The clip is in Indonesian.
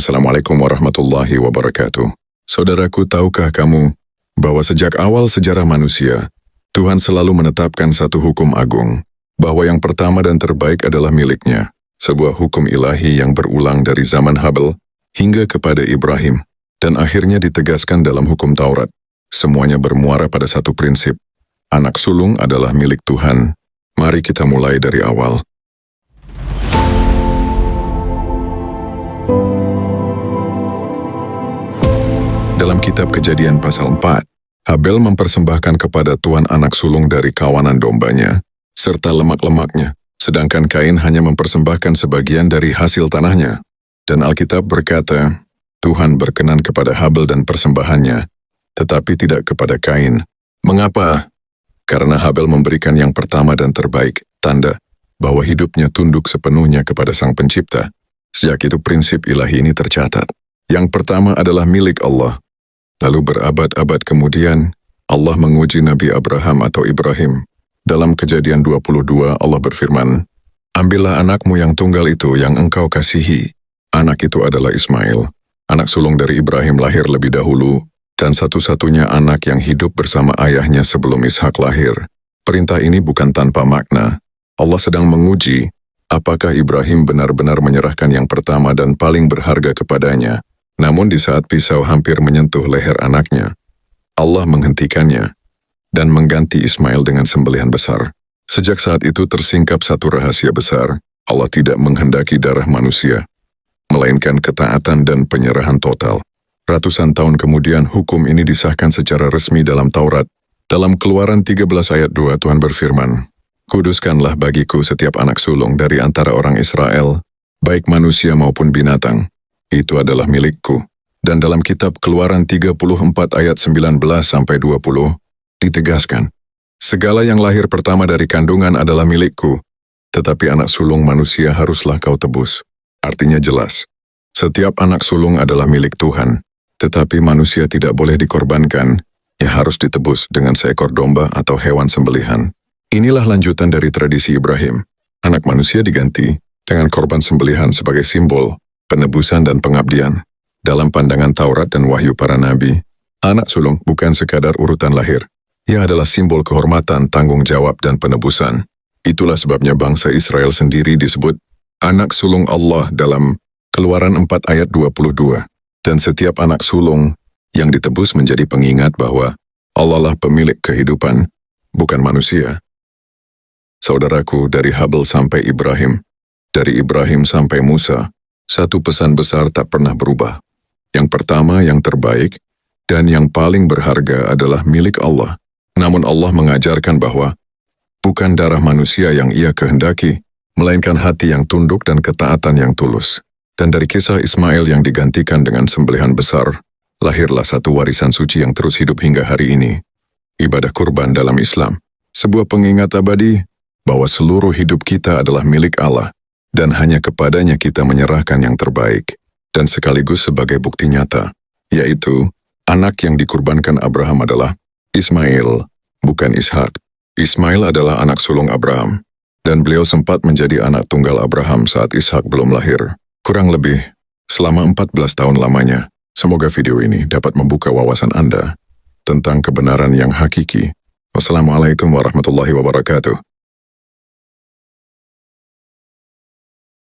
Assalamualaikum warahmatullahi wabarakatuh. Saudaraku, tahukah kamu bahwa sejak awal sejarah manusia, Tuhan selalu menetapkan satu hukum agung, bahwa yang pertama dan terbaik adalah miliknya, sebuah hukum ilahi yang berulang dari zaman Habil hingga kepada Ibrahim, dan akhirnya ditegaskan dalam hukum Taurat. Semuanya bermuara pada satu prinsip, anak sulung adalah milik Tuhan. Mari kita mulai dari awal. Dalam kitab Kejadian pasal 4, Habil mempersembahkan kepada Tuhan anak sulung dari kawanan dombanya, serta lemak-lemaknya, sedangkan Kain hanya mempersembahkan sebagian dari hasil tanahnya. Dan Alkitab berkata, Tuhan berkenan kepada Habil dan persembahannya, tetapi tidak kepada Kain. Mengapa? Karena Habil memberikan yang pertama dan terbaik, tanda bahwa hidupnya tunduk sepenuhnya kepada Sang Pencipta. Sejak itu prinsip ilahi ini tercatat. Yang pertama adalah milik Allah. Lalu berabad-abad kemudian, Allah menguji Nabi Abraham atau Ibrahim. Dalam Kejadian 22, Allah berfirman, "Ambillah anakmu yang tunggal itu yang engkau kasihi." Anak itu adalah Ismail. Anak sulung dari Ibrahim lahir lebih dahulu, dan satu-satunya anak yang hidup bersama ayahnya sebelum Ishak lahir. Perintah ini bukan tanpa makna. Allah sedang menguji, apakah Ibrahim benar-benar menyerahkan yang pertama dan paling berharga kepadanya. Namun di saat pisau hampir menyentuh leher anaknya, Allah menghentikannya dan mengganti Ismail dengan sembelihan besar. Sejak saat itu tersingkap satu rahasia besar. Allah tidak menghendaki darah manusia, melainkan ketaatan dan penyerahan total. Ratusan tahun kemudian hukum ini disahkan secara resmi dalam Taurat. Dalam Keluaran 13 ayat 2 Tuhan berfirman, "Kuduskanlah bagiku setiap anak sulung dari antara orang Israel, baik manusia maupun binatang. Itu adalah milikku." Dan dalam kitab Keluaran 34 ayat 19-20, ditegaskan, "Segala yang lahir pertama dari kandungan adalah milikku, tetapi anak sulung manusia haruslah kau tebus." Artinya jelas, setiap anak sulung adalah milik Tuhan, tetapi manusia tidak boleh dikorbankan, ya harus ditebus dengan seekor domba atau hewan sembelihan. Inilah lanjutan dari tradisi Ibrahim. Anak manusia diganti dengan korban sembelihan sebagai simbol penebusan dan pengabdian. Dalam pandangan Taurat dan wahyu para nabi, anak sulung bukan sekadar urutan lahir. Ia adalah simbol kehormatan, tanggung jawab, dan penebusan. Itulah sebabnya bangsa Israel sendiri disebut anak sulung Allah dalam Keluaran 4 ayat 22. Dan setiap anak sulung yang ditebus menjadi pengingat bahwa Allah lah pemilik kehidupan, bukan manusia. Saudaraku, dari Habil sampai Ibrahim, dari Ibrahim sampai Musa, satu pesan besar tak pernah berubah. Yang pertama, yang terbaik, dan yang paling berharga adalah milik Allah. Namun Allah mengajarkan bahwa bukan darah manusia yang ia kehendaki, melainkan hati yang tunduk dan ketaatan yang tulus. Dan dari kisah Ismail yang digantikan dengan sembelihan besar, lahirlah satu warisan suci yang terus hidup hingga hari ini. Ibadah kurban dalam Islam, sebuah pengingat abadi bahwa seluruh hidup kita adalah milik Allah, dan hanya kepadanya kita menyerahkan yang terbaik, dan sekaligus sebagai bukti nyata, yaitu anak yang dikurbankan Abraham adalah Ismail, bukan Ishak. Ismail adalah anak sulung Abraham, dan beliau sempat menjadi anak tunggal Abraham saat Ishak belum lahir. Kurang lebih selama 14 tahun lamanya. Semoga video ini dapat membuka wawasan Anda tentang kebenaran yang hakiki. Wassalamualaikum warahmatullahi wabarakatuh.